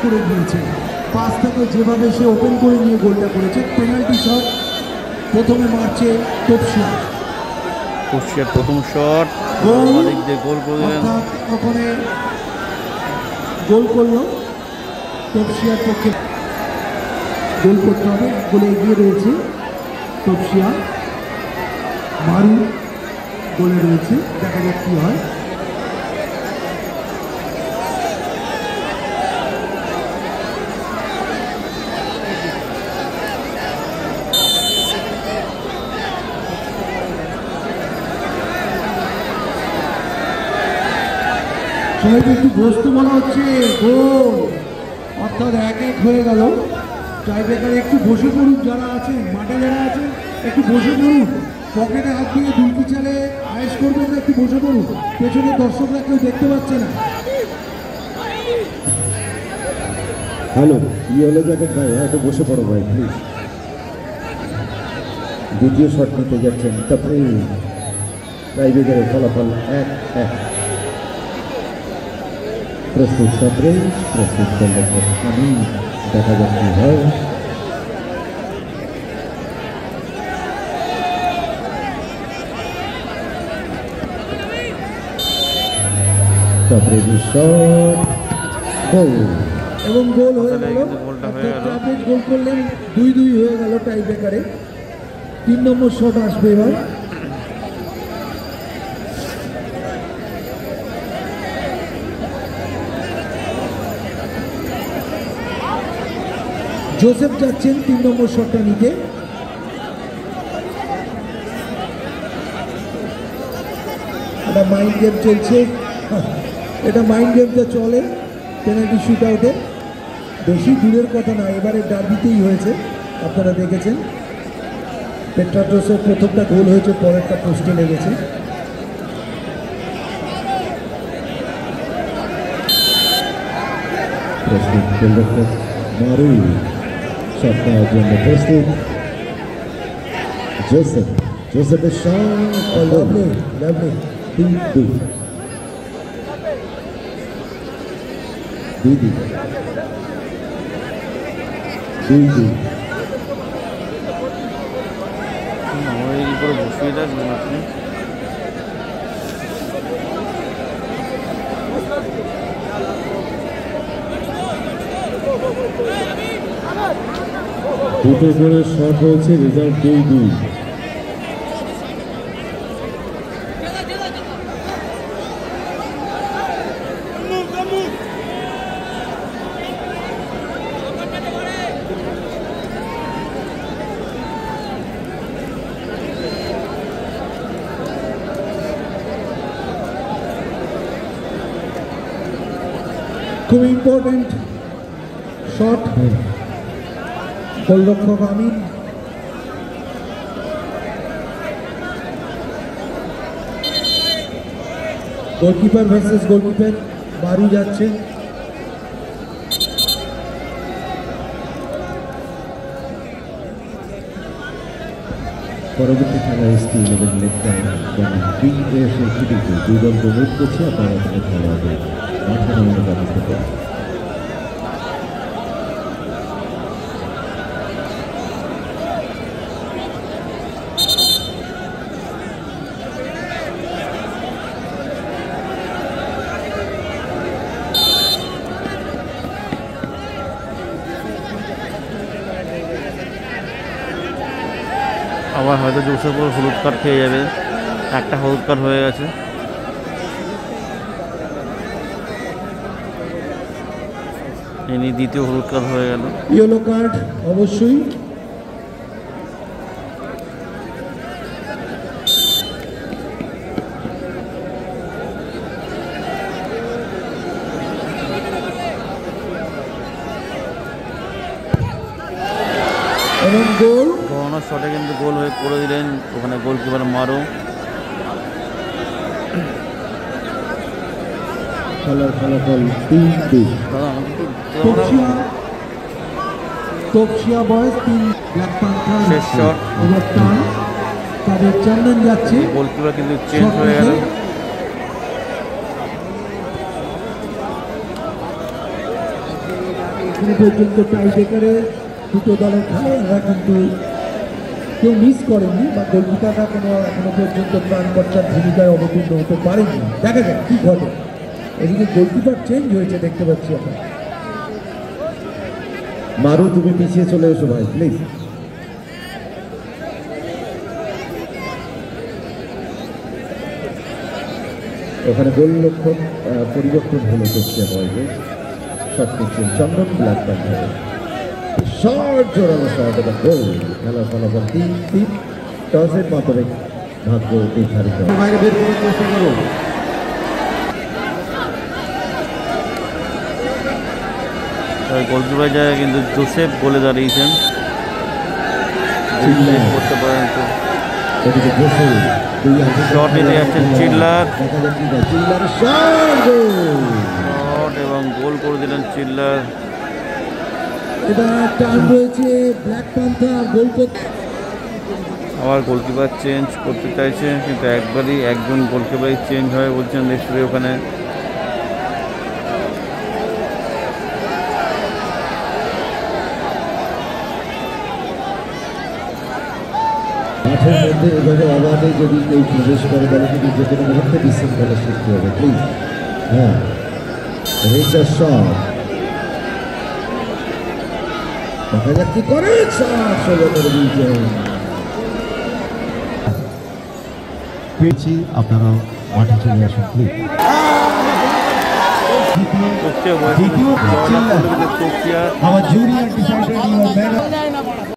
করে দিয়েছে। পাস থেকে যেভাবে সে ওপেন করে নিয়ে গোলটা করেছে। পেনাল্টি শট প্রথমে মারছে তপসিয়া। তপসিয়ার প্রথম শট মালিক দিয়ে গোল করে দিলেন। ওখানে গোল করলো তপসিয়ার পক্ষে। গোল করতে হবে, গোলে এগিয়ে রয়েছে তপসিয়া। মারু গোলে রয়েছে, দেখা যাক কি হয়। সবাইকে একটু বসতে বলা হচ্ছে। গোল অর্থাৎ 1-1 হয়ে গেল। টাইব্রেকারে একটু বসে পড়ুন, যারা আছেন মাঠে, যারা আছেন একটু বসে পড়ুন। পকেটে হাত দিয়ে দুলকি চালে আয়েস করবেন না, একটু বসে পড়ুন। পেছনে দর্শকরা কেউ দেখতে পাচ্ছে না। হ্যালো, ইয়েলো জ্যাকেট ভাই, একটু বসে পড়ো ভাই প্লিজ। দ্বিতীয় শট নিতে যাচ্ছেন তারপরে টাইব্রেকারের ফলাফল 1-1। প্রস্তুত তারপরে প্রস্তুত আমি, দেখা যাক কি হয়। তারপরে শট, গোল এবং গোল হয়ে গেল। গোল করলেন, 2-2 হয়ে গেল টাইব্রেকারে। 3 নম্বর শট আসবে এবার। জোসেফ যাচ্ছেন 3 নম্বর শটটা নিতে। এটা মাইন্ড গেম চলছে, এটা মাইন্ড গেমটা চলে পেনাল্টি শুট আউটে। বেশি দূরের কথা না, এবারে ডার্বিতেই হয়েছে, আপনারা দেখেছেন। পেট্রাটোসের প্রথমটা গোল হয়েছে, পরেরটা পোস্টে লেগেছে। প্রস্তুত মারু শট নেওয়ার জন্য প্রস্তুত। জোসেফ, জোসেফের শট, লাভলি লাভলি। 3-2 2-2 2-2। বসিয়ে রাখবেন আপনি। দুটো করে শট হয়েছে, রেজাল্ট 2-2। খুব ইম্পর্টেন্ট শট, গোলরক্ষক আমিন। গোলকিপার ভার্সেস গোলকিপার, মারু যাচ্ছে। পরবর্তী খেলা এসটি ইলেভেন দুই দল প্রমোট করছে। আপনারা এখানে খেলা হবে মাঠে নামানোর ব্যবস্থা করে। আবার হয়তো জোসেফ হলুদ কার্ড খেয়ে যাবে। একটা হলুদ কার্ড হয়ে গেছে। ইনি দ্বিতীয় হলুদ কার্ড হয়ে গেল। ইয়েলো কার্ড অবশ্যই। এবং গোল, কর্নার শটে কিন্তু গোল হয়ে করে দিলেন ওখানে গোলকিপার মারু। খেলার ফলাফল 3-2। তপসিয়া বয়স 3, ব্ল্যাক প্যান্থার শেষ শট। ওভারটার্ন, তাদের চন্দন যাচ্ছে। গোলকিপার কিন্তু চেঞ্জ হয়ে গেল। এখনো পর্যন্ত টাই ব্রেকারে দুটো দলের খেলোয়াড়রা কিন্তু কেউ মিস করেনি বা গোলকিপাররা কোনো এখনো পর্যন্ত প্রাণকর্তার ভূমিকায় অবতীর্ণ হতে পারেনি। দেখা যাক কি ঘটে। এদিকে গোলকিপার চেঞ্জ হয়েছে দেখতে পাচ্ছি আমরা। মারু, তুমি পিছিয়ে চলে এসো ভাই প্লিজ। ওখানে গোলরক্ষক পরিবর্তন হলো কোচিয়া বয়সে। শট করছেন চন্দন ব্ল্যাক প্যান্থার। শট, জোরালো শট এবং গোল। খেলার ফলাফল 3-3। টসের মাধ্যমে ভাগ্য নির্ধারিত। বাইরে বের করার চেষ্টা করো। গোলকিপার জায়গায় কিন্তু জোসেফ বলে দাঁড়িয়েছেন, করতে পারেন তো। শট নিতে যাচ্ছেন চিল্লার, শট এবং গোল করে দিলেন চিল্লার। এবার টার্ন রয়েছে ব্ল্যাক প্যান্থার গোল করতে। আবার গোলকিপার চেঞ্জ করতে চাইছে, কিন্তু একবারই একজন গোলকিপারই চেঞ্জ হয় বলছেন রেফারি ওখানে। মাঠের মধ্যে এভাবে অবাধে যদি কেউ প্রবেশ করে তাহলে কিন্তু যে কোনো মুহূর্তে বিশৃঙ্খলা সৃষ্টি হবে। প্লিজ, হ্যাঁ, রিচার্ড শট, দেখা যাক কি করে। শট ষোলো করে দিয়েছেন। পেয়েছি, আপনারা মাঠে চলে আসুন প্লিজ। দ্বিতীয় Our jury had decided your man.